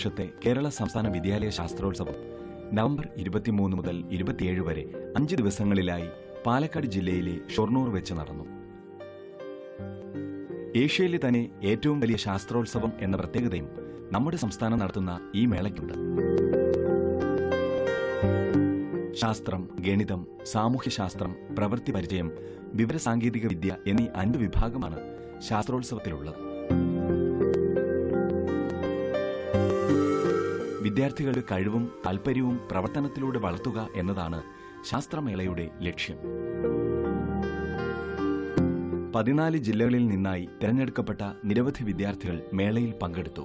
വർഷത്തെ കേരള സംസ്ഥാന വിദ്യാലയ ശാസ്ത്രോത്സവം നവംബർ 23 മുതൽ 27 വരെ 5 ദിവസങ്ങളിലായി പാലക്കാട് ജില്ലയിലെ ഷൊർണൂർ വെച്ച് നടന്നു. ഏഷ്യയിലെ തന്നെ ഏറ്റവും വലിയ ശാസ്ത്രോത്സവം എന്ന പ്രത്യേകതയും നമ്മുടെ സംസ്ഥാനം നടത്തുന്ന ഈ മേളയ്ക്കുണ്ട്. ശാസ്ത്രം, ഗണിതം, സാമൂഹ്യശാസ്ത്രം, പ്രവൃത്തി പരിചയം, വിവരസാങ്കേതിക വിദ്യ എന്നീ 5 വിഭാഗമാണ് ശാസ്ത്രോത്സവത്തിലുള്ളത്. വിദ്യാർത്ഥികളുടെ കഴിവും താൽപര്യവും പ്രവർത്തനത്തിലൂടെ വളർത്തുക എന്നതാണ് ശാസ്ത്രമേളയുടെ ലക്ഷ്യം. 14 ജില്ലകളിൽ നിന്നായി തിരഞ്ഞെടുക്കപ്പെട്ട നിരവധി വിദ്യാർത്ഥികൾ മേളയിൽ പങ്കെടുത്തു.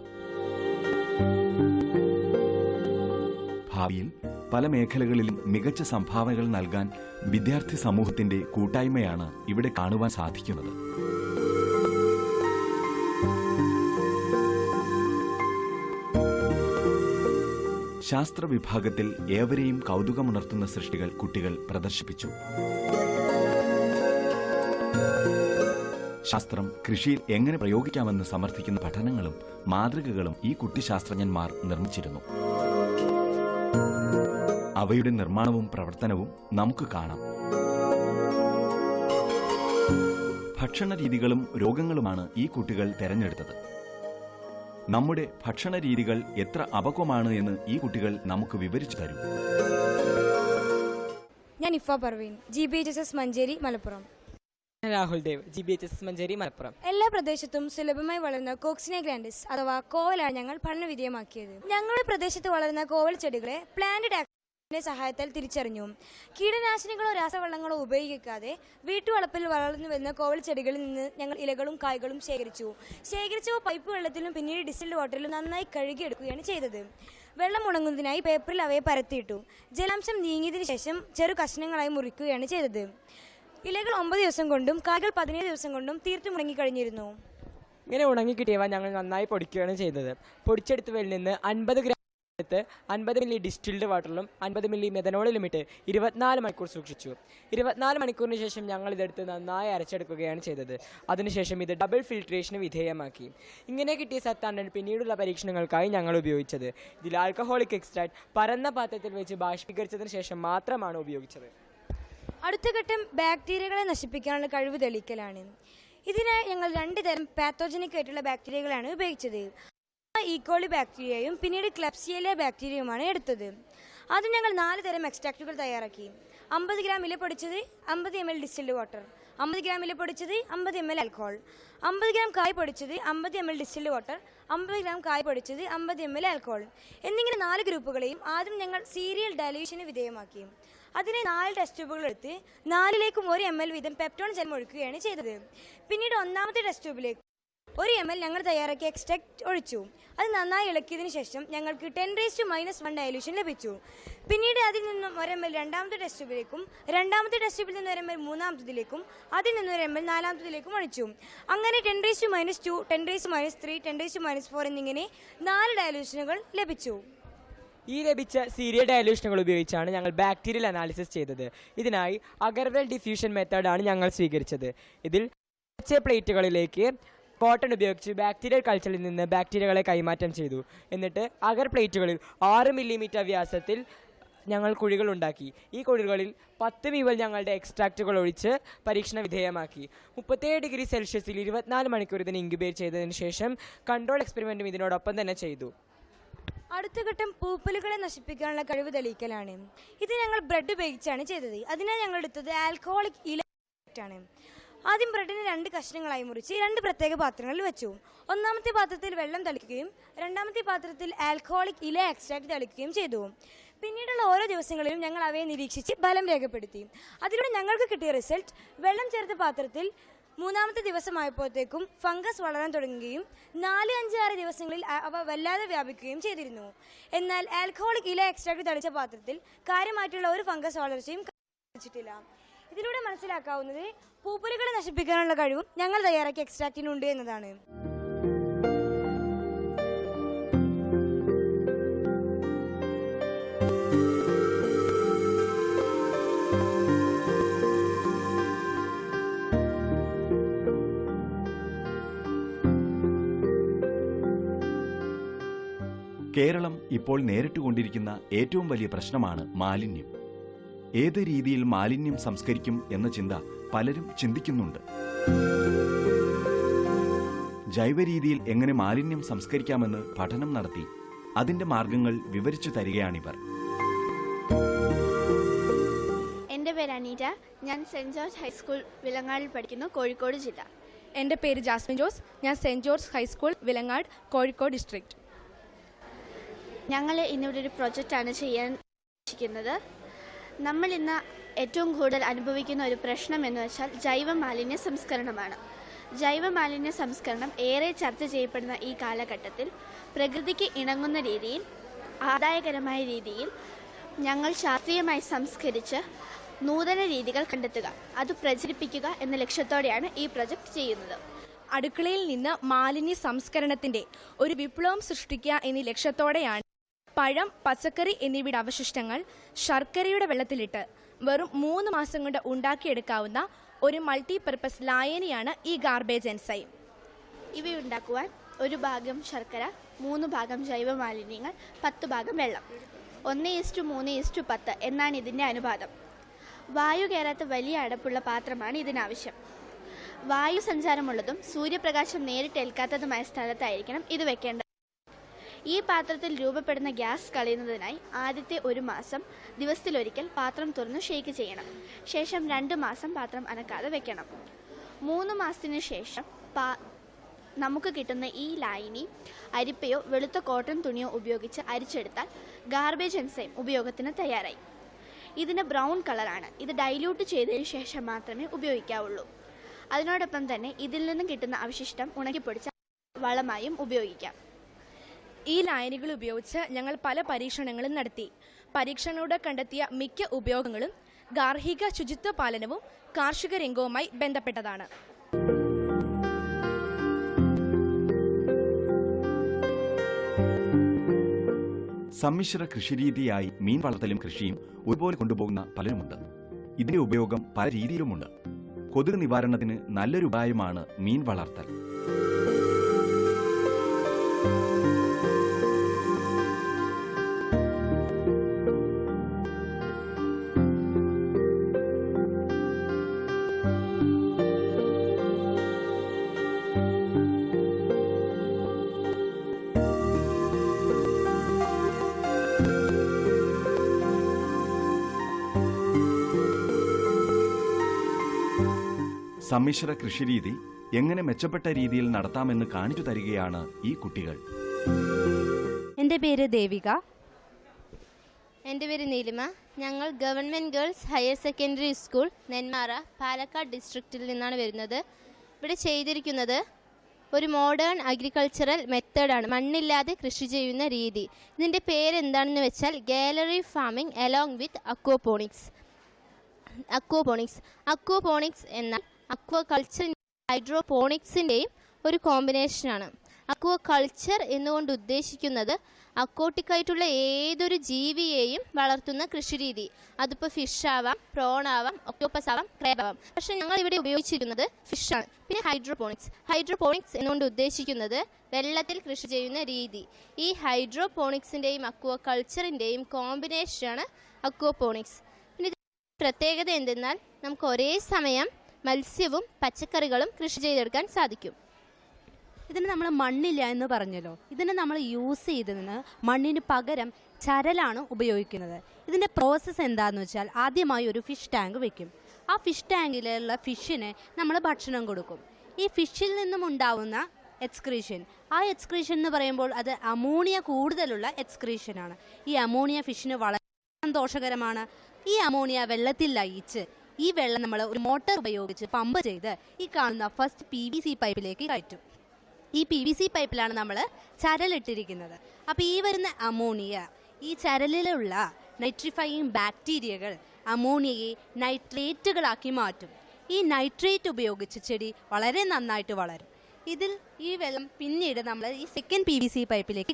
ഭാവിയിൽ പല മേഖലകളിലും മികച്ച സംഭാവനകൾ നൽകാൻ വിദ്യാർത്ഥി സമൂഹത്തിന്റെ കൂട്ടായ്മയാണ് ഇവിടെ കാണുവാൻ സാധിക്കുന്നത്. ശാസ്ത്ര വിഭാഗത്തിൽ ഏവരെയും കൗതുകമുണർത്തുന്ന സൃഷ്ടികൾ കുട്ടികൾ പ്രദർശിപ്പിച്ചു. ശാസ്ത്രം കൃഷിയിൽ എങ്ങനെ പ്രയോഗിക്കാമെന്ന് സമർത്ഥിക്കുന്ന പഠനങ്ങളും മാതൃകകളും ഈ കുട്ടി ശാസ്ത്രജ്ഞന്മാർ നിർമ്മിച്ചിരുന്നു. അവയുടെ നിർമ്മാണവും പ്രവർത്തനവും നമുക്ക് കാണാം. ഭക്ഷണ രീതികളും രോഗങ്ങളുമാണ് ഈ കുട്ടികൾ തെരഞ്ഞെടുത്തത്. നമ്മുടെ ഭക്ഷണ രീതികൾ എത്ര അപക്വമാണ് എന്ന് ഈ കുട്ടികൾ നമുക്ക് വിവരിച്ചു തരും. ഞാൻ ഇഫ പർവീൻ, GBHSS മഞ്ചേരി, മലപ്പുറം. രാഹുൽ ദേവ്, GBHSS മഞ്ചേരി, മലപ്പുറം. എല്ലാ പ്രദേശത്തും സുലഭമായി വളരുന്ന കോക്സിനെ ഗ്രാൻഡിസ് അഥവാ കോവലാണ് ഞങ്ങൾ പഠനവിധേയമാക്കിയത്. ഞങ്ങളുടെ പ്രദേശത്ത് വളരുന്ന കോവൽ ചെടികളെ പ്ലാന്റ് ടാക്സിന്റെ സഹായത്താൽ തിരിച്ചറിഞ്ഞു. കീടനാശിനികളോ രാസവളങ്ങളോ ഉപയോഗിക്കാതെ വീട്ടുവളപ്പിൽ വളർന്നു വരുന്ന കോവൽ ചെടികളിൽ നിന്ന് ഞങ്ങൾ ഇലകളും കായ്കളും ശേഖരിച്ചവ പൈപ്പ് വെള്ളത്തിലും പിന്നീട് ഡിസ്റ്റിൽഡ് വാട്ടറിലും നന്നായി കഴുകിയെടുക്കുകയാണ് ചെയ്തത്. വെള്ളം ഉണങ്ങുന്നതിനായി പേപ്പറിൽ അവയെ പരത്തിയിട്ടു. ജലാംശം നീങ്ങിയതിനു ശേഷം ചെറു കഷ്ണങ്ങളായി മുറിക്കുകയാണ് ചെയ്തത്. ഇലകൾ 9 ദിവസം കൊണ്ടും കായ്കൾ 17 ദിവസം കൊണ്ടും തീർത്തും ഉണങ്ങിക്കഴിഞ്ഞിരുന്നു. ഇങ്ങനെ ഉണങ്ങിക്കിട്ടിയവ ഞങ്ങൾ നന്നായി പൊടിക്കുകയാണ് ചെയ്തത്. പൊടിച്ചെടുത്തവയിൽ നിന്ന് 50 ഗ്രാം എടുത്ത് 50 മില്ലി ഡിസ്റ്റിൽഡ് വാട്ടറിലും 50 മില്ലി മെഥനോളിലും ഇട്ട് 24 മണിക്കൂർ സൂക്ഷിച്ചു. 24 മണിക്കൂറിന് ശേഷം ഞങ്ങൾ ഇതെടുത്ത് നന്നായി അരച്ചെടുക്കുകയാണ് ചെയ്തത്. അതിനുശേഷം ഇത് ഡബിൾ ഫിൽട്രേഷന് വിധേയമാക്കി. ഇങ്ങനെ കിട്ടിയ സത്താണ് പിന്നീടുള്ള പരീക്ഷണങ്ങൾക്കായി ഞങ്ങൾ ഉപയോഗിച്ചത്. ഇതിൽ ആൽക്കഹോളിക് എക്സ്ട്രാക്ട് പരന്ന പാത്രത്തിൽ വെച്ച് ബാഷ്പീകരിച്ചതിന് ശേഷം മാത്രമാണ് ഉപയോഗിച്ചത്. അടുത്ത ഘട്ടം ബാക്ടീരിയകളെ നശിപ്പിക്കാനുള്ള കഴിവ് തെളിയിക്കലാണ്. ഇതിനായി ഞങ്ങൾ 2 തരം പാത്തോജനിക് ആയിട്ടുള്ള ബാക്ടീരിയകളാണ് ഉപയോഗിച്ചത്. ഈക്കോളി ബാക്ടീരിയയും പിന്നീട് ക്ലെപ്സിയെലിയ ബാക്ടീരിയയുമാണ് എടുത്തത്. ആദ്യം ഞങ്ങൾ 4 തരം എക്സ്ട്രാക്റ്റുകൾ തയ്യാറാക്കി. 50 ഗ്രാം ഇല പൊടിച്ചത്, 50 ml ഡിസ്റ്റിൽഡ് വാട്ടർ, 50 ഗ്രാം ഇല പൊടിച്ചത്, 50 ml ആൽക്കഹോൾ, 50 ഗ്രാം കായ് പൊടിച്ചത്, 50 ml ഡിസ്റ്റിൽഡ് വാട്ടർ, 50 ഗ്രാം കായ് പൊടിച്ചത്, 50 ml ആൽക്കഹോൾ എന്നിങ്ങനെ 4 ഗ്രൂപ്പുകളെയും ആദ്യം ഞങ്ങൾ സീരിയൽ ഡയല്യൂഷന് വിധേയമാക്കി. അതിനെ 4 ടെസ്റ്റ് ട്യൂബുകൾ എടുത്ത് 4ലേക്കും 1 ml വീതം പെപ്റ്റോൺ ജലം ഒഴിക്കുകയാണ് ചെയ്തത്. പിന്നീട് 1ാമത്തെ ടെസ്റ്റ് ട്യൂബിലേക്ക് 1 ml ഞങ്ങൾ തയ്യാറാക്കിയ എക്സ്ട്രാക്ട് ഒഴിച്ചു. അത് നന്നായി ഇളക്കിയതിനു ശേഷം ഞങ്ങൾക്ക് 10⁻⁻1 ഡയല്യൂഷൻ ലഭിച്ചു. പിന്നീട് അതിൽ നിന്നും 1 ml 2ാമത്തെ ടെസ്റ്റ് ട്യൂബിലേക്കും 2ാമത്തെ ടെസ്റ്റ് ട്യൂബിൽ നിന്ന് 1 ml 3ാമത്തേതിലേക്കും അതിൽ നിന്ന് 1 ml 4ാമത്തേതിലേക്കും ഒഴിച്ചു. അങ്ങനെ 10⁻², 10⁻3, 10⁻4 എന്നിങ്ങനെ 4 ഡയല്യൂഷനുകൾ ലഭിച്ചു. ഈ ലഭിച്ച സീരിയൽ ഡയല്യൂഷനുകൾ ഉപയോഗിച്ചാണ് ഞങ്ങൾ ബാക്ടീരിയൽ അനാലിസിസ് ചെയ്തത്. ഇതിനായി അഗർവെൽ ഡിഫ്യൂഷൻ മെത്തേഡാണ് ഞങ്ങൾ സ്വീകരിച്ചത്. ഇതിൽ പ്ലേറ്റുകളിലേക്ക് കോട്ടൺ ഉപയോഗിച്ച് ബാക്ടീരിയൽ കൾച്ചറിൽ നിന്ന് ബാക്ടീരിയകളെ കൈമാറ്റം ചെയ്തു. എന്നിട്ട് അഗർ പ്ലേറ്റുകളിൽ 6 മില്ലിമീറ്റർ വ്യാസത്തിൽ ഞങ്ങൾ കുഴികൾ ഉണ്ടാക്കി. ഈ കുഴികളിൽ 10 ml ഞങ്ങളുടെ എക്സ്ട്രാക്റ്റുകൾ ഒഴിച്ച് പരീക്ഷണ വിധേയമാക്കി. 37 ഡിഗ്രി സെൽഷ്യസിൽ 24 മണിക്കൂർ ഇതിന് ഇൻക്യുബേറ്റ് ചെയ്തതിനു ശേഷം കൺട്രോൾ എക്സ്പെരിമെൻറ്റും ഇതിനോടൊപ്പം തന്നെ ചെയ്തു. അടുത്ത ഘട്ടം പൂപ്പലുകളെ നശിപ്പിക്കാനുള്ള കഴിവ് തെളിയിക്കലാണ്. ഇത് ഞങ്ങൾ ബ്രെഡ് ഉപയോഗിച്ചാണ് ചെയ്തത്. അതിനായി ഞങ്ങൾ എടുത്തത് ആൽക്കഹോളിക് ഇല ആണ്. ആദ്യം ബ്രെഡിനെ 2 കഷ്ണങ്ങളായി മുറിച്ച് 2 പ്രത്യേക പാത്രങ്ങളിൽ വെച്ചു. 1ാമത്തെ പാത്രത്തിൽ വെള്ളം തളിക്കുകയും 2ാമത്തെ പാത്രത്തിൽ ആൽക്കഹോളിക് ഇല എക്സ്ട്രാക്ട് തളിക്കുകയും ചെയ്തു. പിന്നീടുള്ള ഓരോ ദിവസങ്ങളിലും ഞങ്ങൾ അവയെ നിരീക്ഷിച്ച് ഫലം രേഖപ്പെടുത്തി. അതിലൂടെ ഞങ്ങൾക്ക് കിട്ടിയ റിസൾട്ട് വെള്ളം ചേർത്ത പാത്രത്തിൽ 3ാമത്തെ ദിവസമായപ്പോഴത്തേക്കും ഫംഗസ് വളരാൻ തുടങ്ങുകയും 4, 5, 6 ദിവസങ്ങളിൽ അവ വല്ലാതെ വ്യാപിക്കുകയും ചെയ്തിരുന്നു. എന്നാൽ ആൽക്കഹോളിക് ഇല എക്സ്ട്രാക്ട് തളിച്ച പാത്രത്തിൽ കാര്യമായിട്ടുള്ള ഒരു ഫംഗസ് വളർച്ചയും കാണിച്ചിട്ടില്ല. ഇതിലൂടെ മനസ്സിലാക്കാവുന്നത് പൂപ്പലുകളെ നശിപ്പിക്കാനുള്ള കഴിവും ഞങ്ങൾ തയ്യാറാക്കിയ എക്സ്ട്രാക്റ്റിനുണ്ട് എന്നതാണ്. കേരളം ഇപ്പോൾ നേരിട്ടുകൊണ്ടിരിക്കുന്ന ഏറ്റവും വലിയ പ്രശ്നമാണ് മാലിന്യം. ഏത് രീതിയിൽ മാലിന്യം സംസ്കരിക്കും എന്ന ചിന്ത പലരും ചിന്തിക്കുന്നുണ്ട്. ജൈവരീതിയിൽ എങ്ങനെ മാലിന്യം സംസ്കരിക്കാമെന്ന് പഠനം നടത്തി അതിന്റെ മാർഗങ്ങൾ വിവരിച്ചു തരികയാണിവർ. എൻ്റെ പേര് അനീറ്റ. ഞാൻ സെൻറ് ജോർജ് ഹൈസ്കൂൾ വിലങ്ങാടിൽ പഠിക്കുന്നു, കോഴിക്കോട് ജില്ല. എൻ്റെ പേര് ജാസ്മിൻ ജോസ്. ഞാൻ saint George high school Vilangad, Kozhikode district. ഞങ്ങൾ ഇന്നിവിടെ ഒരു പ്രൊജക്റ്റാണ് ചെയ്യാൻ ഉദ്ദേശിക്കുന്നത്. നമ്മൾ ഇന്ന് ഏറ്റവും കൂടുതൽ അനുഭവിക്കുന്ന ഒരു പ്രശ്നം എന്ന് വെച്ചാൽ ജൈവ മാലിന്യ സംസ്കരണമാണ്. ജൈവ മാലിന്യ സംസ്കരണം ഏറെ ചർച്ച ചെയ്യപ്പെടുന്ന ഈ കാലഘട്ടത്തിൽ പ്രകൃതിക്ക് ഇണങ്ങുന്ന രീതിയിൽ, ആദായകരമായ രീതിയിൽ ഞങ്ങൾ ശാസ്ത്രീയമായി സംസ്കരിച്ച് നൂതന രീതികൾ കണ്ടെത്തുക, അത് പ്രചരിപ്പിക്കുക എന്ന ലക്ഷ്യത്തോടെയാണ് ഈ പ്രൊജക്റ്റ് ചെയ്യുന്നത്. അടുക്കളയിൽ നിന്ന് മാലിന്യ സംസ്കരണത്തിൻ്റെ ഒരു വിപ്ലവം സൃഷ്ടിക്കുക എന്ന ലക്ഷ്യത്തോടെയാണ് പഴം, പച്ചക്കറി എന്നിവയുടെ അവശിഷ്ടങ്ങൾ ശർക്കരയുടെ വെള്ളത്തിലിട്ട് വെറും 3 മാസം കൊണ്ട് ഉണ്ടാക്കിയെടുക്കാവുന്ന ഒരു മൾട്ടിപർപ്പസ് ലായനിയാണ് ഈ ഗാർബേജ് എൻസൈം. ഇവയുണ്ടാക്കുവാൻ 1 ഭാഗം ശർക്കര, 3 ഭാഗം ജൈവ മാലിന്യങ്ങൾ, 10 ഭാഗം വെള്ളം, 1:3:10 എന്നാണ് ഇതിൻ്റെ അനുപാതം. വായു കയറാത്ത വലിയ അടപ്പുള്ള പാത്രമാണ് ഇതിനാവശ്യം. വായു സഞ്ചാരമുള്ളതും സൂര്യപ്രകാശം നേരിട്ട് ഏൽക്കാത്തതുമായ സ്ഥലത്തായിരിക്കണം ഇത് വെക്കേണ്ടത്. ഈ പാത്രത്തിൽ രൂപപ്പെടുന്ന ഗ്യാസ് കളയുന്നതിനായി ആദ്യത്തെ 1 മാസം ദിവസത്തിലൊരിക്കൽ പാത്രം തുറന്ന് ഷേക്ക് ചെയ്യണം. ശേഷം 2 മാസം പാത്രം അനക്കാതെ വെക്കണം. 3 മാസത്തിന് ശേഷം നമുക്ക് കിട്ടുന്ന ഈ ലായനി അരിപ്പയോ വെളുത്ത കോട്ടൺ തുണിയോ ഉപയോഗിച്ച് അരിച്ചെടുത്താൽ ഗാർബേജ് എൻസൈം ഉപയോഗത്തിന് തയ്യാറായി. ഇതിന് ബ്രൗൺ കളറാണ്. ഇത് ഡൈല്യൂട്ട് ചെയ്തതിന് ശേഷം മാത്രമേ ഉപയോഗിക്കാവുള്ളൂ. അതിനോടൊപ്പം തന്നെ ഇതിൽ നിന്നും കിട്ടുന്ന അവശിഷ്ടം ഉണക്കിപ്പൊടിച്ച വളമായും ഉപയോഗിക്കാം. ഈ ലായനികൾ ഉപയോഗിച്ച് ഞങ്ങൾ പല പരീക്ഷണങ്ങളും നടത്തി. പരീക്ഷണങ്ങളോടെ കണ്ടെത്തിയ മിക്ക ഉപയോഗങ്ങളും ഗാർഹിക ശുചിത്വ പാലനവും കാർഷിക രംഗവുമായി ബന്ധപ്പെട്ടതാണ്. സമ്മിശ്ര കൃഷിരീതിയായി മീൻ വളർത്തലും കൃഷിയും ഒരുപോലെ കൊണ്ടുപോകുന്ന പലരുമുണ്ട്. ഇതിന്റെ ഉപയോഗം പല രീതിയിലുമുണ്ട്. കൊതുക് നിവാരണത്തിന് നല്ലൊരു ഉപായമാണ് മീൻ വളർത്തൽ. സമ്മിശ്ര കൃഷിരീതി എങ്ങനെ മെച്ചപ്പെട്ട രീതിയിൽ നടത്താമെന്ന് കാണിച്ചു തരികയാണ് ഈ കുട്ടികൾ. എൻ്റെ പേര് ദേവിക. എൻ്റെ പേര് നീലിമ. ഞങ്ങൾ government girls higher secondary school Nenmara, Palakkad ഡിസ്ട്രിക്റ്റിൽ നിന്നാണ് വരുന്നത്. ഇവിടെ ചെയ്തിരിക്കുന്നത് ഒരു മോഡേൺ അഗ്രികൾച്ചറൽ മെത്തേഡാണ്, മണ്ണില്ലാതെ കൃഷി ചെയ്യുന്ന രീതി. ഇതിൻ്റെ പേരെന്താണെന്ന് വെച്ചാൽ gallery farming along with aquaponics. Aquaponics എന്നാൽ അക്വാകൾച്ചർ ഹൈഡ്രോപോണിക്സിൻ്റെയും ഒരു കോമ്പിനേഷനാണ്. അക്വാകൾച്ചർ എന്നുകൊണ്ട് ഉദ്ദേശിക്കുന്നത് അക്വാട്ടിക് ആയിട്ടുള്ള ഏതൊരു ജീവിയെയും വളർത്തുന്ന കൃഷിരീതി. അതിപ്പോൾ ഫിഷ് ആവാം, പ്രോൺ ആവാം, ഒക്ടോപ്പസ് ആവാം, ക്രാബ് ആവാം. പക്ഷേ ഞങ്ങൾ ഇവിടെ ഉപയോഗിച്ചിരിക്കുന്നത് ഫിഷാണ്. പിന്നെ ഹൈഡ്രോപോണിക്സ് എന്നുകൊണ്ട് ഉദ്ദേശിക്കുന്നത് വെള്ളത്തിൽ കൃഷി ചെയ്യുന്ന രീതി. ഈ ഹൈഡ്രോപോണിക്സിൻ്റെയും അക്വാകൾച്ചറിൻ്റെയും കോമ്പിനേഷനാണ് അക്വാപോണിക്സ്. പിന്നെ പ്രത്യേകത എന്തെന്നാൽ നമുക്ക് ഒരേ സമയം മത്സ്യവും പച്ചക്കറികളും കൃഷി ചെയ്തെടുക്കാൻ സാധിക്കും. ഇതിന് നമ്മൾ മണ്ണില്ല എന്ന് പറഞ്ഞല്ലോ. ഇതിനെ നമ്മൾ യൂസ് ചെയ്തതിന് മണ്ണിന് പകരം ചരലാണ് ഉപയോഗിക്കുന്നത്. ഇതിൻ്റെ പ്രോസസ്സ് എന്താണെന്ന് വെച്ചാൽ ആദ്യമായി ഒരു ഫിഷ് ടാങ്ക് വെക്കും. ആ ഫിഷ് ടാങ്കിലുള്ള ഫിഷിന് നമ്മൾ ഭക്ഷണം കൊടുക്കും. ഈ ഫിഷിൽ നിന്നും ഉണ്ടാവുന്ന എക്സ്ക്രീഷൻ, ആ എക്സ്ക്രീഷൻ എന്ന് പറയുമ്പോൾ അത് അമോണിയ കൂടുതലുള്ള എക്സ്ക്രീഷനാണ്. ഈ അമോണിയ ഫിഷിന് വളരെ സന്തോഷകരമാണ്. ഈ അമോണിയ വെള്ളത്തിൽ ലയിച്ച് ഈ വെള്ളം നമ്മൾ ഒരു മോട്ടോർ ഉപയോഗിച്ച് പമ്പ് ചെയ്ത് ഈ കാണുന്ന ഫസ്റ്റ് PVC പൈപ്പിലേക്ക് കയറ്റും. ഈ PVC പൈപ്പിലാണ് നമ്മൾ ചരലിട്ടിരിക്കുന്നത്. അപ്പോൾ ഈ വരുന്ന അമോണിയ ഈ ചരലിലുള്ള നൈട്രിഫയിങ് ബാക്ടീരിയകൾ അമോണിയയെ നൈട്രേറ്റുകളാക്കി മാറ്റും. ഈ നൈട്രേറ്റ് ഉപയോഗിച്ച് ചെടി വളരെ നന്നായിട്ട് വളരും. ഇതിൽ ഈ വെള്ളം പിന്നീട് നമ്മൾ ഈ സെക്കൻഡ് PVC പൈപ്പിലേക്ക്,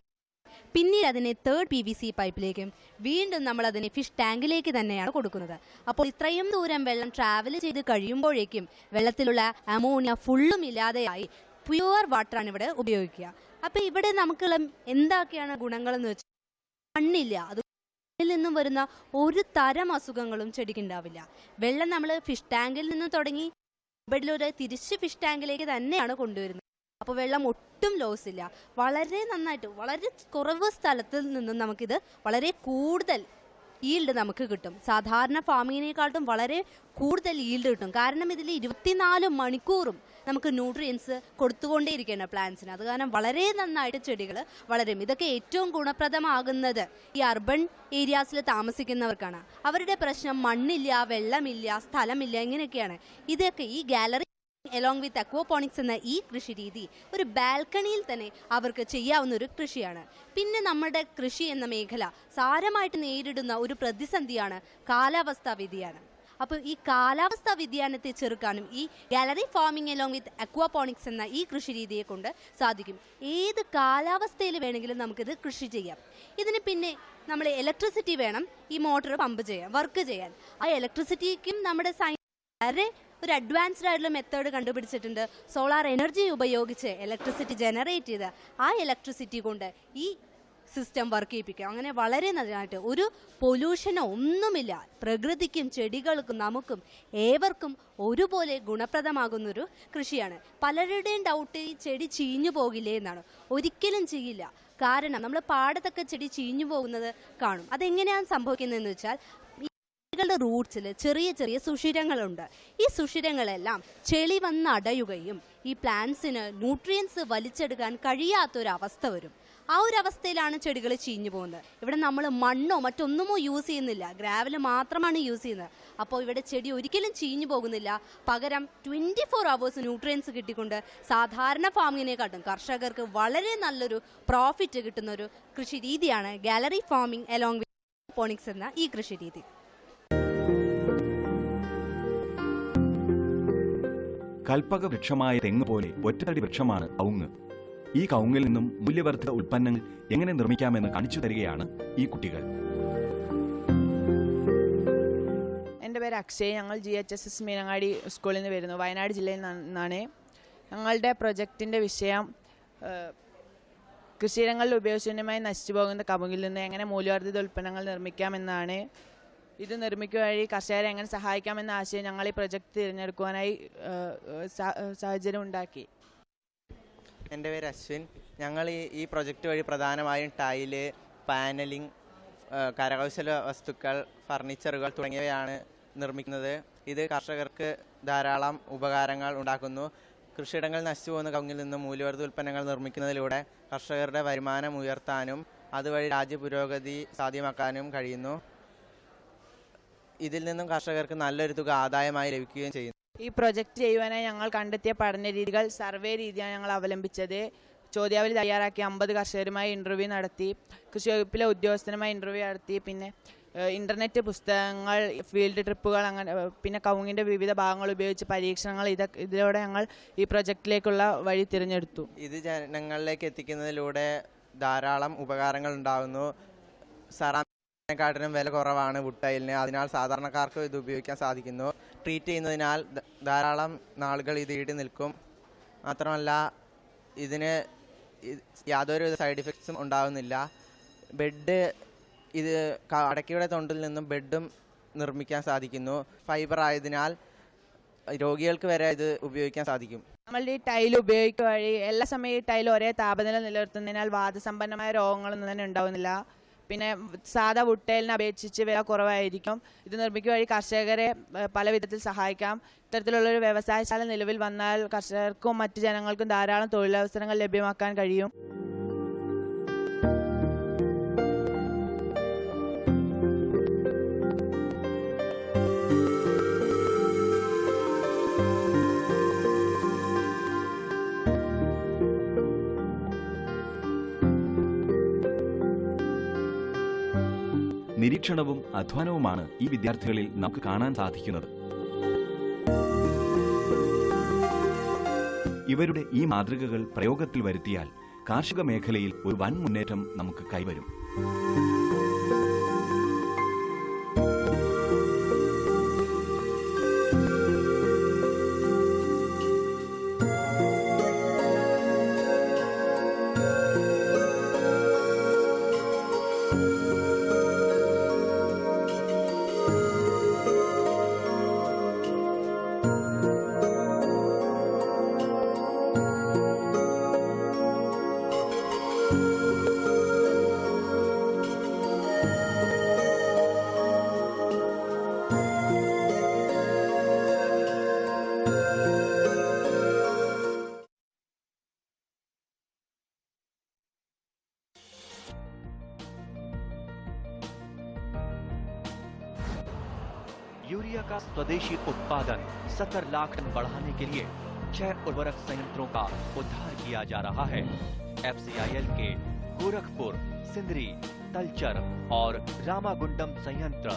പിന്നീട് അതിനെ തേർഡ് PVC പൈപ്പിലേക്കും, വീണ്ടും നമ്മൾ അതിനെ ഫിഷ് ടാങ്കിലേക്ക് തന്നെയാണ് കൊടുക്കുന്നത്. അപ്പോൾ ഇത്രയും ദൂരം വെള്ളം ട്രാവൽ ചെയ്ത് കഴിയുമ്പോഴേക്കും വെള്ളത്തിലുള്ള അമോണിയ ഫുള്ളും ഇല്ലാതെയായി പ്യുവർ വാട്ടറാണ് ഇവിടെ ഉപയോഗിക്കുക. അപ്പോൾ ഇവിടെ നമുക്കുള്ള എന്തൊക്കെയാണ് ഗുണങ്ങളെന്ന് വെച്ചാൽ മണ്ണില്ല, അത് ിൽ നിന്നും വരുന്ന ഒരു തരം അസുഖങ്ങളും ചെടിക്കുണ്ടാവില്ല. വെള്ളം നമ്മൾ ഫിഷ് ടാങ്കിൽ നിന്നും തുടങ്ങി ഇവിടെ തിരിച്ച് ഫിഷ് ടാങ്കിലേക്ക് തന്നെയാണ് കൊണ്ടുവരുന്നത്. അപ്പോൾ വെള്ളം ഒട്ടും ലോസ് ഇല്ല. വളരെ നന്നായിട്ട് വളരെ കുറവ് സ്ഥലത്ത് നിന്നും നമുക്കിത് വളരെ കൂടുതൽ ഈൽഡ് നമുക്ക് കിട്ടും. സാധാരണ ഫാമിങ്ങിനേക്കാളും വളരെ കൂടുതൽ ഈൽഡ് കിട്ടും. കാരണം ഇതിൽ 24 മണിക്കൂറും നമുക്ക് ന്യൂട്രിയൻസ് കൊടുത്തുകൊണ്ടേയിരിക്കുകയാണ് പ്ലാന്റ്സിന്. അത് കാരണം വളരെ നന്നായിട്ട് ചെടികൾ വളരും. ഇതൊക്കെ ഏറ്റവും ഗുണപ്രദമാകുന്നത് ഈ അർബൻ ഏരിയാസിൽ താമസിക്കുന്നവർക്കാണ്. അവരുടെ പ്രശ്നം മണ്ണില്ല, വെള്ളമില്ല, സ്ഥലമില്ല, ഇങ്ങനെയൊക്കെയാണ്. ഇതൊക്കെ ഈ ഗാലറി എലോങ് വിത്ത് അക്വാപോണിക്സ് എന്ന ഈ കൃഷി രീതി ഒരു ബാൽക്കണിയിൽ തന്നെ അവർക്ക് ചെയ്യാവുന്ന ഒരു കൃഷിയാണ്. പിന്നെ നമ്മുടെ കൃഷി എന്ന മേഖല സാരമായിട്ട് നേരിടുന്ന ഒരു പ്രതിസന്ധിയാണ് കാലാവസ്ഥാ വ്യതിയാനം. അപ്പോൾ ഈ കാലാവസ്ഥാ വ്യതിയാനത്തെ ചെറുക്കാനും ഈ gallery farming along with aquaponics എന്ന ഈ കൃഷി രീതിയെ കൊണ്ട് സാധിക്കും. ഏത് കാലാവസ്ഥയിൽ വേണമെങ്കിലും നമുക്കിത് കൃഷി ചെയ്യാം. ഇതിന് പിന്നെ നമ്മൾ ഇലക്ട്രിസിറ്റി വേണം ഈ മോട്ടോർ പമ്പ് ചെയ്യാൻ, വർക്ക് ചെയ്യാൻ. ആ ഇലക്ട്രിസിറ്റിക്കും നമ്മുടെ വളരെ ഒരു അഡ്വാൻസ്ഡ് ആയിട്ടുള്ള മെത്തേഡ് കണ്ടുപിടിച്ചിട്ടുണ്ട്. സോളാർ എനർജി ഉപയോഗിച്ച് ഇലക്ട്രിസിറ്റി ജനറേറ്റ് ചെയ്ത് ആ ഇലക്ട്രിസിറ്റി കൊണ്ട് ഈ സിസ്റ്റം വർക്ക് ചെയ്യിപ്പിക്കുക. അങ്ങനെ വളരെ നന്നായിട്ട് ഒരു പൊല്യൂഷനോ ഒന്നുമില്ല. പ്രകൃതിക്കും ചെടികൾക്കും നമുക്കും ഏവർക്കും ഒരുപോലെ ഗുണപ്രദമാകുന്നൊരു കൃഷിയാണ്. പലരുടെയും ഡൗട്ട് ഈ ചെടി ചീഞ്ഞു പോകില്ലേ എന്നാണ്. ഒരിക്കലും ചെയ്യില്ല. കാരണം നമ്മൾ പാടത്തൊക്കെ ചെടി ചീഞ്ഞു പോകുന്നത് കാണും. അതെങ്ങനെയാണ് സംഭവിക്കുന്നതെന്ന് വെച്ചാൽ ളുടെ റൂട്ട്സിൽ ചെറിയ ചെറിയ സുഷിരങ്ങളുണ്ട്. ഈ സുഷിരങ്ങളെല്ലാം ചെളി വന്ന് അടയുകയും ഈ പ്ലാന്റ്സിന് ന്യൂട്രിയൻസ് വലിച്ചെടുക്കാൻ കഴിയാത്തൊരവസ്ഥ വരും. ആ ഒരു അവസ്ഥയിലാണ് ചെടികൾ ചീഞ്ഞു പോകുന്നത്. ഇവിടെ നമ്മൾ മണ്ണോ മറ്റൊന്നുമോ യൂസ് ചെയ്യുന്നില്ല, ഗ്രാവൽ മാത്രമാണ് യൂസ് ചെയ്യുന്നത്. അപ്പോൾ ഇവിടെ ചെടി ഒരിക്കലും ചീഞ്ഞു പോകുന്നില്ല. പകരം 24 hours ന്യൂട്രിയൻസ് കിട്ടിക്കൊണ്ട് സാധാരണ ഫാമിങ്ങിനെക്കാട്ടും കർഷകർക്ക് വളരെ നല്ലൊരു പ്രോഫിറ്റ് കിട്ടുന്ന ഒരു കൃഷി രീതിയാണ് gallery farming along with aquaponics എന്ന ഈ കൃഷി രീതി. കൽപ്പക വൃക്ഷമായ തെങ്ങ് പോലെ ഒറ്റത്തടി വൃക്ഷമാണ് കവുങ്ങ്. ഈ കവുങ്ങിൽ നിന്നും മൂല്യവർദ്ധിത ഉൽപ്പന്നങ്ങൾ എങ്ങനെ നിർമ്മിക്കാമെന്ന് കാണിച്ചു തരികയാണ് ഈ കുട്ടികൾ. എൻ്റെ പേര് അക്ഷയ്. ഞങ്ങൾ GHSS മീനങ്ങാടി സ്കൂളിൽ നിന്ന് വരുന്നു. വയനാട് ജില്ലയിൽ നിന്നാണ്. ഞങ്ങളുടെ പ്രൊജക്റ്റിൻ്റെ വിഷയം കൃഷിയിടങ്ങളിൽ ഉപയോഗശൂന്യമായി നശിച്ചു പോകുന്ന കവുങ്ങിൽ നിന്ന് എങ്ങനെ മൂല്യവർദ്ധിത ഉൽപ്പന്നങ്ങൾ നിർമ്മിക്കാമെന്നാണ്. ഇത് നിർമ്മിക്കുക വഴി കർഷകരെ എങ്ങനെ സഹായിക്കാമെന്ന ആശയം ഞങ്ങൾ ഈ പ്രൊജക്റ്റ് തിരഞ്ഞെടുക്കുവാനായി സാഹചര്യം ഉണ്ടാക്കി. എൻ്റെ പേര് അശ്വിൻ. ഞങ്ങൾ ഈ പ്രൊജക്റ്റ് വഴി പ്രധാനമായും ടൈല്, പാനലിംഗ്, കരകൗശല വസ്തുക്കൾ, ഫർണിച്ചറുകൾ തുടങ്ങിയവയാണ് നിർമ്മിക്കുന്നത്. ഇത് കർഷകർക്ക് ധാരാളം ഉപകാരങ്ങൾ ഉണ്ടാക്കുന്നു. കൃഷിയിടങ്ങൾ നശിച്ചു പോകുന്ന കവുങ്ങിൽ നിന്ന് മൂല്യവർദ്ധിത ഉൽപ്പന്നങ്ങൾ നിർമ്മിക്കുന്നതിലൂടെ കർഷകരുടെ വരുമാനം ഉയർത്താനും അതുവഴി രാജ്യ പുരോഗതി സാധ്യമാക്കാനും കഴിയുന്നു. ഇതിൽ നിന്നും കർഷകർക്ക് നല്ലൊരു തുക ആദായമായി ലഭിക്കുകയും ചെയ്യുന്നു. ഈ പ്രൊജക്റ്റ് ചെയ്യുവാനായി ഞങ്ങൾ കണ്ടെത്തിയ പഠന രീതികൾ സർവേ രീതിയാണ് ഞങ്ങൾ അവലംബിച്ചത്. ചോദ്യാവലി തയ്യാറാക്കി 50 കർഷകരുമായി ഇൻ്റർവ്യൂ നടത്തി, കൃഷി വകുപ്പിലെ ഉദ്യോഗസ്ഥരുമായി ഇൻ്റർവ്യൂ നടത്തി, പിന്നെ ഇൻ്റർനെറ്റ് പുസ്തകങ്ങൾ, ഫീൽഡ് ട്രിപ്പുകൾ, അങ്ങനെ പിന്നെ കവുങ്ങിൻ്റെ വിവിധ ഭാഗങ്ങൾ ഉപയോഗിച്ച് പരീക്ഷണങ്ങൾ, ഇതിലൂടെ ഞങ്ങൾ ഈ പ്രൊജക്റ്റിലേക്കുള്ള വഴി തിരഞ്ഞെടുത്തു. ഇത് ജനങ്ങളിലേക്ക് എത്തിക്കുന്നതിലൂടെ ധാരാളം ഉപകാരങ്ങൾ ഉണ്ടാകുന്നു. ക്കാട്ടിനും വില കുറവാണ് വുഡ് ടൈലിന്. അതിനാൽ സാധാരണക്കാർക്ക് ഇത് ഉപയോഗിക്കാൻ സാധിക്കുന്നു. ട്രീറ്റ് ചെയ്യുന്നതിനാൽ ധാരാളം നാളുകൾ ഇത് ഈട് നിൽക്കും. മാത്രമല്ല ഇതിന് യാതൊരു സൈഡ് ഇഫക്ട്സും ഉണ്ടാകുന്നില്ല. ബെഡ്, ഇത് അടയ്ക്കയുടെ തൊണ്ടിൽ നിന്നും ബെഡും നിർമ്മിക്കാൻ സാധിക്കുന്നു. ഫൈബർ ആയതിനാൽ രോഗികൾക്ക് വരെ ഇത് ഉപയോഗിക്കാൻ സാധിക്കും. നമ്മളുടെ ഈ ടൈൽ ഉപയോഗിക്കുക വഴി എല്ലാ സമയവും ഈ ടൈൽ ഒരേ താപനില നിലനിർത്തുന്നതിനാൽ വാതസമ്പന്നമായ രോഗങ്ങളൊന്നും തന്നെ ഉണ്ടാകുന്നില്ല. പിന്നെ സാധാ വുഡ് ടൈലിനെ അപേക്ഷിച്ച് വില കുറവായിരിക്കും. ഇത് നിർമ്മിക്കുക വഴി കർഷകരെ പല വിധത്തിൽ സഹായിക്കാം. ഇത്തരത്തിലുള്ളൊരു വ്യവസായശാല നിലവിൽ വന്നാൽ കർഷകർക്കും മറ്റു ജനങ്ങൾക്കും ധാരാളം തൊഴിലവസരങ്ങൾ ലഭ്യമാക്കാൻ കഴിയും. നിരീക്ഷണവും അധ്വാനവുമാണ് ഈ വിദ്യാർത്ഥികളിൽ നമുക്ക് കാണാൻ സാധിക്കുന്നത്. ഇവരുടെ ഈ മാതൃകകൾ പ്രയോഗത്തിൽ വരുത്തിയാൽ കാർഷിക മേഖലയിൽ ഒരു വൻ മുന്നേറ്റം നമുക്ക് കൈവരും. स्वदेशी उत्पादन 70 लाख टन बढ़ाने के लिए 6 उर्वरक संयंत्रों का उद्धार किया जा रहा है। FCIL के गोरखपुर, सिंदरी, तलचर और रामागुंडम संयंत्र,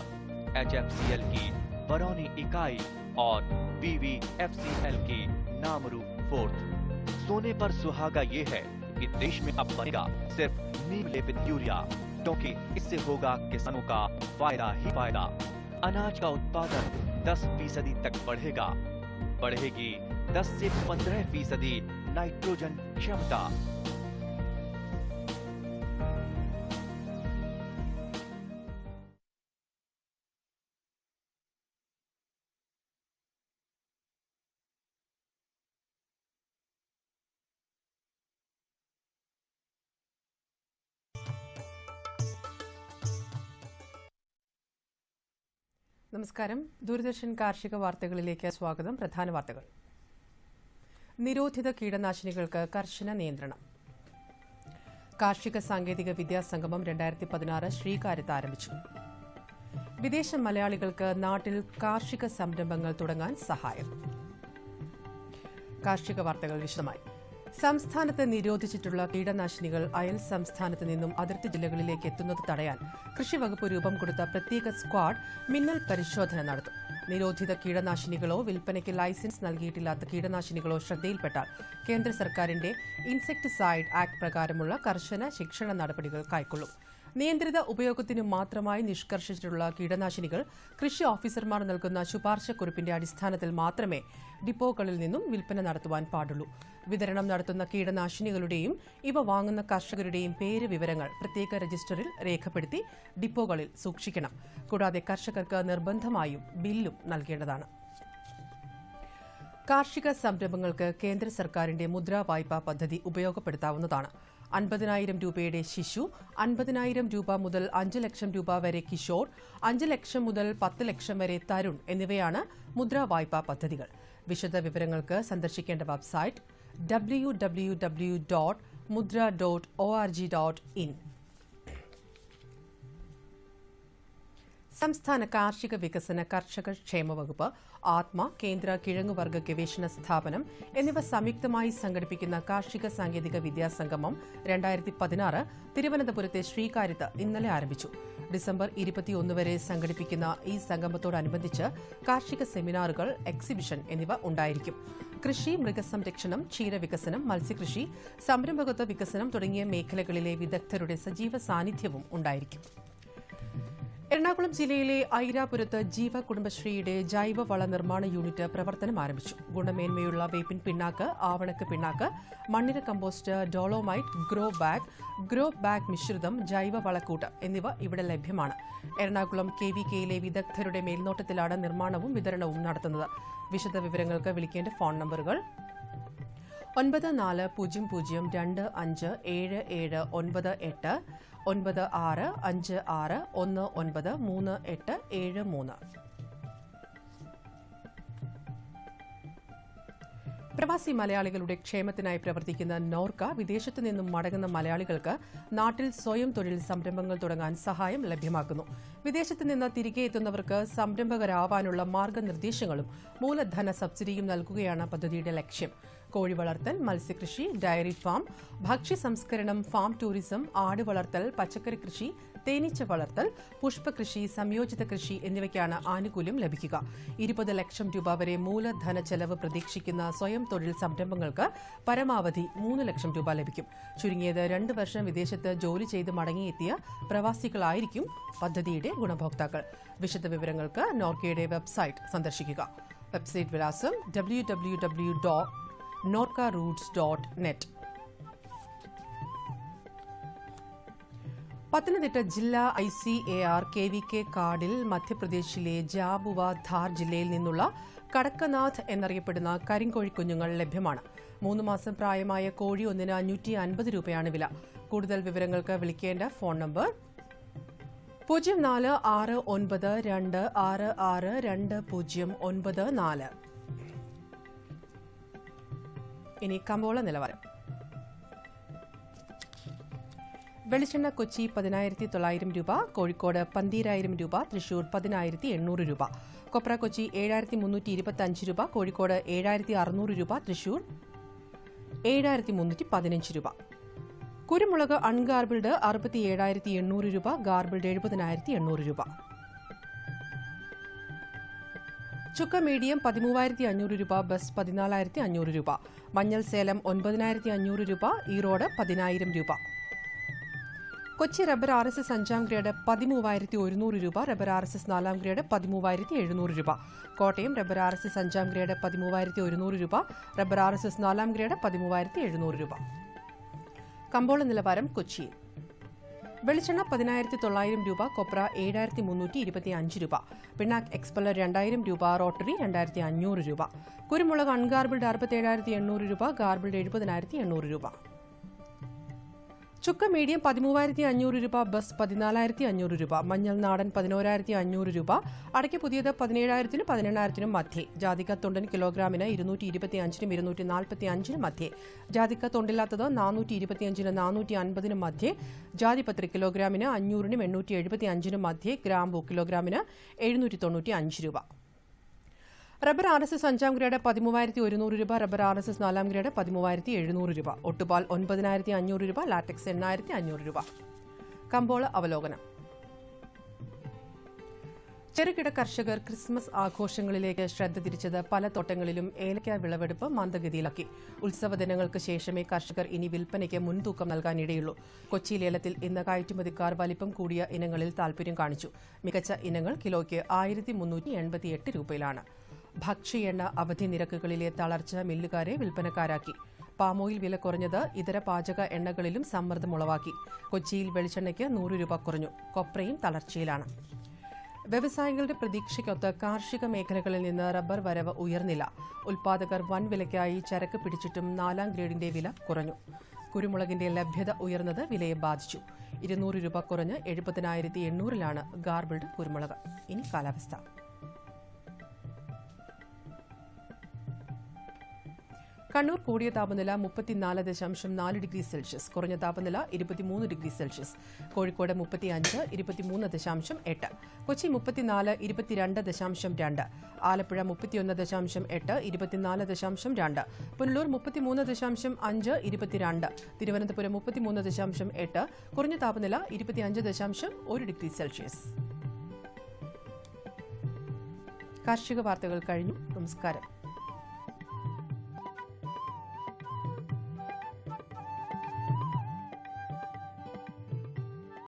HFCL की बरौनी इकाई और BVFCL की नामरू फोर्थ। सोने पर सुहागा ये है कि देश में अब बनेगा सिर्फ नीम लेपित यूरिया, क्योंकि इससे होगा किसानों का फायदा ही फायदा। अनाज का उत्पादन 10% तक बढ़ेगा। बढ़ेगी 10 से 15% नाइट्रोजन क्षमता। നമസ്കാരം. ദൂരദർശൻ കാർഷിക വാർത്തകളിലേക്ക് സ്വാഗതം. പ്രധാന വാർത്തകൾ. നിരോധിത കീടനാശിനികൾക്ക് കർശന നിയന്ത്രണം. കാർഷിക സാങ്കേതിക വിദ്യാ സംഗമം 2016 ശ്രീകാര്യത്ത് ആരംഭിച്ചു. വിദേശ മലയാളികൾക്ക് നാട്ടിൽ കാർഷിക സംരംഭങ്ങൾ തുടങ്ങാൻ സഹായം. കാർഷിക വാർത്തകൾ വിശദമായി. സംസ്ഥാനത്ത് നിരോധിച്ചിട്ടുള്ള കീടനാശിനികൾ അയൽ സംസ്ഥാനത്ത് നിന്നും അതിർത്തി ജില്ലകളിലേക്ക് എത്തുന്നത് തടയാൻ കൃഷിവകുപ്പ് രൂപം കൊടുത്ത പ്രത്യേക സ്ക്വാഡ് മിന്നൽ പരിശോധന നടത്തും. നിരോധിത കീടനാശിനികളോ വിൽപ്പനയ്ക്ക് ലൈസൻസ് നൽകിയിട്ടില്ലാത്ത കീടനാശിനികളോ ശ്രദ്ധയിൽപ്പെട്ടാൽ കേന്ദ്ര സർക്കാരിന്റെ ഇൻസെക്ടിസൈഡ് ആക്ട് പ്രകാരമുള്ള കർശന ശിക്ഷണ നടപടികൾ കൈക്കൊള്ളും. നിയന്ത്രിത ഉപയോഗത്തിനു മാത്രമായി നിഷ്കർഷിച്ചിട്ടുള്ള കീടനാശിനികൾ കൃഷി ഓഫീസർമാർ നൽകുന്ന ശുപാർശക്കുറിപ്പിന്റെ അടിസ്ഥാനത്തിൽ മാത്രമേ ഡിപ്പോകളിൽ നിന്നും വിൽപ്പന നടത്തുവാൻ പാടുള്ളൂ. വിതരണം നടത്തുന്ന കീടനാശിനികളുടെയും ഇവ വാങ്ങുന്ന കർഷകരുടെയും പേര് വിവരങ്ങൾ പ്രത്യേക രജിസ്റ്ററിൽ രേഖപ്പെടുത്തി ഡിപ്പോകളിൽ സൂക്ഷിക്കണം. കൂടാതെ കർഷകർക്ക് നിർബന്ധമായും ബില്ലും നൽകേണ്ടതാണ്. കാർഷിക സംരംഭങ്ങൾക്ക് കേന്ദ്ര സർക്കാരിന്റെ മുദ്രാ വായ്പാ പദ്ധതി ഉപയോഗപ്പെടുത്താവുന്നതാണ്. 50,000 രൂപയുടെ ശിശു, 50,000 രൂപ മുതൽ 5 ലക്ഷം രൂപ വരെ കിഷോർ, 5 ലക്ഷം മുതൽ 10 ലക്ഷം വരെ തരുൺ എന്നിവയാണ് മുദ്രാ വായ്പാ പദ്ധതികൾ. വിശദ വിവരങ്ങൾക്ക് സന്ദർശിക്കേണ്ട വെബ്സൈറ്റ് www.mudra.org.in. സംസ്ഥാന കാർഷിക വികസന കർഷക ക്ഷേമ വകുപ്പ്, ആത്മ, കേന്ദ്ര കിഴങ്ങുവർഗ്ഗ ഗവേഷണ സ്ഥാപനം എന്നിവ സംയുക്തമായി സംഘടിപ്പിക്കുന്ന കാർഷിക സാങ്കേതിക വിദ്യാ സംഗമം 2016 തിരുവനന്തപുരത്തെ ശ്രീകാര്യത്ത് ഇന്നലെ ആരംഭിച്ചു. ഡിസംബർ 21 വരെ സംഘടിപ്പിക്കുന്ന ഈ സംഗമത്തോടനുബന്ധിച്ച് കാർഷിക സെമിനാറുകൾ, എക്സിബിഷൻ എന്നിവ ഉണ്ടായിരിക്കും. കൃഷി, മൃഗസംരക്ഷണം, ക്ഷീരവികസനം, മത്സ്യകൃഷി, സംരംഭകത്വ വികസനം തുടങ്ങിയ മേഖലകളിലെ വിദഗ്ധരുടെ സജീവ സാന്നിധ്യവും ഉണ്ടായിരിക്കും. എറണാകുളം ജില്ലയിലെ ഐരാപുരത്ത് ജീവ കുടുംബശ്രീയുടെ ജൈവവള നിർമ്മാണ യൂണിറ്റ് പ്രവർത്തനം ആരംഭിച്ചു. ഗുണമേന്മയുള്ള വേപ്പിൻ പിണ്ണാക്ക്, ആവണക്ക് പിണ്ണാക്ക്, മണ്ണിര കമ്പോസ്റ്റ്, ഡോളോമൈറ്റ്, ഗ്രോ ബാഗ് മിശ്രിതം, ജൈവ വളക്കൂട്ട് എന്നിവ ഇവിടെ ലഭ്യമാണ്. എറണാകുളം KVKയിലെ വിദഗ്ധരുടെ മേൽനോട്ടത്തിലാണ് നിർമ്മാണവും വിതരണവും നടത്തുന്നത്. വിശദ വിവരങ്ങൾക്ക് വിളിക്കേണ്ട ഫോൺ നമ്പറുകൾ 9400257798 9656193873. പ്രവാസി മലയാളികളുടെ ക്ഷേമത്തിനായി പ്രവർത്തിക്കുന്ന നോർക്ക വിദേശത്തു നിന്നും മടങ്ങുന്ന മലയാളികൾക്ക് നാട്ടിൽ സ്വയം തൊഴിൽ സംരംഭങ്ങൾ തുടങ്ങാൻ സഹായം ലഭ്യമാക്കുന്നു. വിദേശത്ത് നിന്ന് തിരികെ എത്തുന്നവർക്ക് സംരംഭകരാവാനുള്ള മാർഗനിർദ്ദേശങ്ങളും മൂലധന സബ്സിഡിയും നൽകുകയാണ് പദ്ധതിയുടെ ലക്ഷ്യം. കോഴി വളർത്തൽ, മത്സ്യകൃഷി, ഡയറി ഫാം, ഭക്ഷ്യ സംസ്കരണം, ഫാം ടൂറിസം, ആട് വളർത്തൽ, പച്ചക്കറി കൃഷി, തേനീച്ച വളർത്തൽ, പുഷ്പകൃഷി, സംയോജിത കൃഷി എന്നിവയ്ക്കാണ് ആനുകൂല്യം ലഭിക്കുക. 20 ലക്ഷം രൂപ വരെ മൂലധന ചെലവ് പ്രതീക്ഷിക്കുന്ന സ്വയം തൊഴിൽ സംരംഭങ്ങൾക്ക് പരമാവധി 3 ലക്ഷം രൂപ ലഭിക്കും. ചുരുങ്ങിയത് 2 വർഷം വിദേശത്ത് ജോലി ചെയ്ത് മടങ്ങിയെത്തിയ പ്രവാസികളായിരിക്കും പദ്ധതിയുടെ ഗുണഭോക്താക്കൾ. വിശദ വിവരങ്ങൾക്ക് നോർക്കയുടെ വെബ്സൈറ്റ് സന്ദർശിക്കുക. വെബ്സൈറ്റ് വിലാസം www.norcaroots.net. പത്തനംതിട്ട ജില്ലാ ICAR KVK കാർഡിൽ മധ്യപ്രദേശിലെ ജാബുവ ധാർ ജില്ലയിൽ നിന്നുള്ള കടക്കനാഥ് എന്നറിയപ്പെടുന്ന കരിങ്കോഴി കുഞ്ഞുങ്ങൾ ലഭ്യമാണ്. 3 മാസം പ്രായമായ കോഴി ഒന്നിന് 550 രൂപയാണ് വില. കൂടുതൽ വിവരങ്ങൾക്ക് വിളിക്കേണ്ട ഫോൺ നമ്പർ 0469266294. ഇനി കമ്പോള നിലവാരം. വെളിച്ചെണ്ണ കൊച്ചി 10,900 രൂപ, കോഴിക്കോട് 12,000 രൂപ, തൃശൂർ 10,800 രൂപ. കൊപ്ര കൊച്ചി 7,325 രൂപ, കോഴിക്കോട് 7,600 രൂപ, തൃശൂർ 7,315 രൂപ. കുരുമുളക് അൺഗാർബിൾഡ് 67,800 രൂപ, ഗാർബിൾഡ് 70,800 രൂപ. ചുക്ക മീഡിയം 13,500 രൂപ, ബസ് 14,500 രൂപ. മഞ്ഞൾ സേലം 9,500 രൂപ, ഈറോഡ് 10,000 രൂപ. കൊച്ചി റബ്ബർ RSS 5ാം ഗ്രേഡ് 13,100 രൂപ, റബ്ബർ RSS 4ാം ഗ്രേഡ് 13,700 രൂപ. കോട്ടയം റബ്ബർ RSS 5ാം ഗ്രേഡ് 13,100 രൂപ, റബ്ബർ RSS 4ാം ഗ്രേഡ് 13,700 രൂപ. കമ്പോള നിലവാരം കൊച്ചി. വെളിച്ചെണ്ണ 10,900 രൂപ, കൊപ്ര 7,325 രൂപ, പിണ്ണാക്ക് എക്സ്പെല്ലർ 2,000 രൂപ, റോട്ടറി 2,500 രൂപ. കുരുമുളക് അൺഗാർബിൾഡ് 67,800 രൂപ, ഗാർബിൾഡ് 70,800 രൂപ. ചുക്ക മീഡിയം 13,500 രൂപ, ബസ് 14,500 രൂപ. മഞ്ഞൾ നാടൻ 11,500 രൂപ, അടയ്ക്ക് പുതിയത് 17,000-നും 18,000-നും മധ്യേ. ജാതിക്ക തൊണ്ടൻ കിലോഗ്രാമിന് 225-നും 245-നും മധ്യേ. ജാതിക്ക തൊണ്ടില്ലാത്തത് 425-നും 450-നും മധ്യേ. ജാതിപത്രി കിലോഗ്രാമിന് 500-നും 875-നും മധ്യേ. ഗ്രാമ്പൂ കിലോഗ്രാമിന് 795 രൂപ. റബ്ബർ RSS 5ാം ഗ്രേഡ് 13,100 രൂപ, റബ്ബർ RSS 4ാം ഗ്രേഡ് 13,700 രൂപ. ഒട്ടുപാൽ 9,500 രൂപ, ലാറ്റക്സ് 8,500 രൂപ. കമ്പോള അവലോകനം. ചെറുകിട കർഷകർ ക്രിസ്മസ് ആഘോഷങ്ങളിലേക്ക് ശ്രദ്ധ തിരിച്ചത് പല തോട്ടങ്ങളിലും ഏലക്ക വിളവെടുപ്പ് മന്ദഗതിയിലാക്കി. ഉത്സവ ദിനങ്ങൾക്ക് ശേഷമേ കർഷകർ ഇനി വിൽപ്പനയ്ക്ക് മുൻതൂക്കം നൽകാനിടയുള്ളൂ. കൊച്ചി ലേലത്തിൽ ഇന്ന് കയറ്റുമതിക്കാർ വലിപ്പം കൂടിയ ഇനങ്ങളിൽ താൽപര്യം കാണിച്ചു. മികച്ച ഇനങ്ങൾ കിലോയ്ക്ക് 1,388 രൂപയിലാണ്. ഭക്ഷ്യ എണ്ണ അവധി നിരക്കുകളിലെ തളർച്ച മില്ലുകാരെ വിൽപ്പനക്കാരാക്കി. പാമോയിൽ വില കുറഞ്ഞത് ഇതര പാചക എണ്ണകളിലും സമ്മർദ്ദമുളവാക്കി. കൊച്ചിയിൽ വെളിച്ചെണ്ണയ്ക്ക് 100 രൂപ കുറഞ്ഞു. കൊപ്രയും തളർച്ചയിലാണ്. വ്യവസായികളുടെ പ്രതീക്ഷയ്ക്കൊത്ത് കാർഷിക മേഖലകളിൽ നിന്ന് റബ്ബർ വരവ് ഉയർന്നില്ല. ഉൽപാദകർ വൻ വിലയ്ക്കായി ചരക്ക് പിടിച്ചിട്ടും 4ാം ഗ്രേഡിന്റെ വില കുറഞ്ഞു. കുരുമുളകിന്റെ ലഭ്യത ഉയർന്നത് വിലയെ ബാധിച്ചു. 200 രൂപ കുറഞ്ഞ് 70,800-ലാണ് ഗാർബിൾഡ് കുരുമുളക്. ഇനി കാലാവസ്ഥ. കണ്ണൂർ കൂടിയ താപനില 34.4 ഡിഗ്രി സെൽഷ്യസ്, കുറഞ്ഞ താപനില 23 ഡിഗ്രി സെൽഷ്യസ്. കോഴിക്കോട് 35, 23.8. കൊച്ചി 34, 22.2. ആലപ്പുഴ 31.8, 24.2. പുനലൂർ 33.5, 22. തിരുവനന്തപുരം 33.8, കുറഞ്ഞ താപനില 25.1 ഡിഗ്രി സെൽഷ്യസ്. കാർഷിക വാർത്തകൾ കഴിഞ്ഞു. നമസ്കാരം.